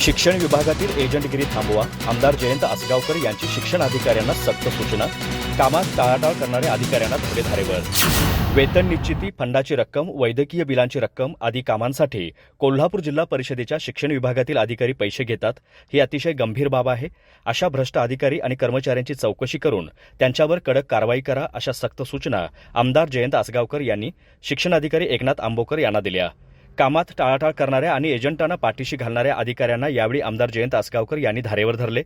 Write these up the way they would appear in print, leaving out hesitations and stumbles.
शिक्षण विभागातील एजंटगिरी थांबवा. आमदार जयंत आसगावकर यांची शिक्षण अधिकाऱ्यांना सक्त सूचना. कामात टाळाटाळ करणाऱ्या अधिकाऱ्यांना धरले धारेवर. वेतन निश्चिती, फंडाची रक्कम, वैद्यकीय बिलांची रक्कम आदी कामांसाठी कोल्हापूर जिल्हा परिषदेच्या शिक्षण विभागातील अधिकारी पैसे घेतात. ही अतिशय गंभीर बाब आहे. अशा भ्रष्ट अधिकारी आणि कर्मचाऱ्यांची चौकशी करून त्यांच्यावर कडक कारवाई करा, अशा सक्त सूचना आमदार जयंत आसगावकर यांनी शिक्षण अधिकारी एकनाथ आंबोकर यांना दिल्या. कामात टाळाटाळ करणाऱ्या आणि एजंटांना पाठीशी घालणाऱ्या अधिकाऱ्यांना यावेळी आमदार जयंत आसगावकर यांनी धारेवर धरले.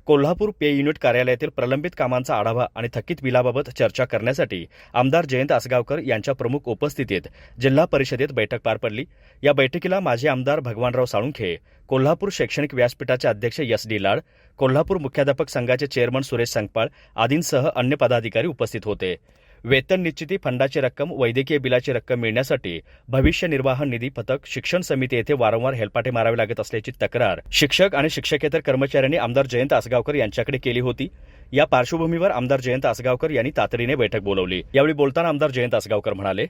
कोल्हापूर पे युनिट कार्यालयातील प्रलंबित कामांचा आढावा आणि थकीत बिलाबाबत चर्चा करण्यासाठी आमदार जयंत आसगावकर यांच्या प्रमुख उपस्थितीत जिल्हा परिषदेत बैठक पार पडली. या बैठकीला माजी आमदार भगवानराव साळुंखे, कोल्हापूर शैक्षणिक व्यासपीठाचे अध्यक्ष एस.डी. लाड, कोल्हापूर मुख्याध्यापक संघाचे चेअरमन सुरेश संकपाळ आदींसह अन्य पदाधिकारी उपस्थित होते. वेतन निश्चिती, फंडाची रक्कम, वैद्यकीय बिलाची रक्कम मिळण्यासाठी भविष्य निर्वाह निधी पथक शिक्षण समिती येथे वारंवार हेलपाटे मारावे लागत असल्याची तक्रार शिक्षक आणि शिक्षकेतर कर्मचाऱ्यांनी आमदार जयंत आसगावकर यांच्याकडे केली होती. या पार्श्वभूमीवर आमदार जयंत आसगावकर यांनी तातडीने बैठक बोलावली. यावेळी बोलताना आमदार जयंत आसगावकर म्हणाले,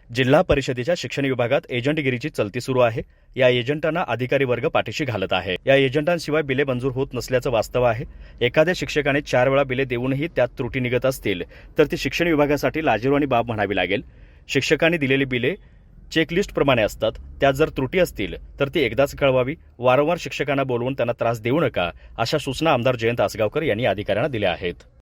जिल्हा परिषदेच्या शिक्षण विभागात एजंटगिरीची चलती सुरू आहे. या एजंटांना अधिकारी वर्ग पाठीशी घालत आहे. या एजंटांशिवाय बिले मंजूर होत नसल्याचं वास्तव आहे. एखाद्या शिक्षकाने 4 वेळा बिले देऊनही त्यात त्रुटी निघत असतील तर ती शिक्षण विभागासाठी लाजिरवाणी बाब म्हणावी लागेल. शिक्षकांनी दिलेली बिले चेकलिस्टप्रमाणे असतात. त्यात जर त्रुटी असतील तर ती एकदाच कळवावी. वारंवार शिक्षकांना बोलवून त्यांना त्रास देऊ नका, अशा सूचना आमदार जयंत आसगावकर यांनी अधिकाऱ्यांना दिल्या आहेत.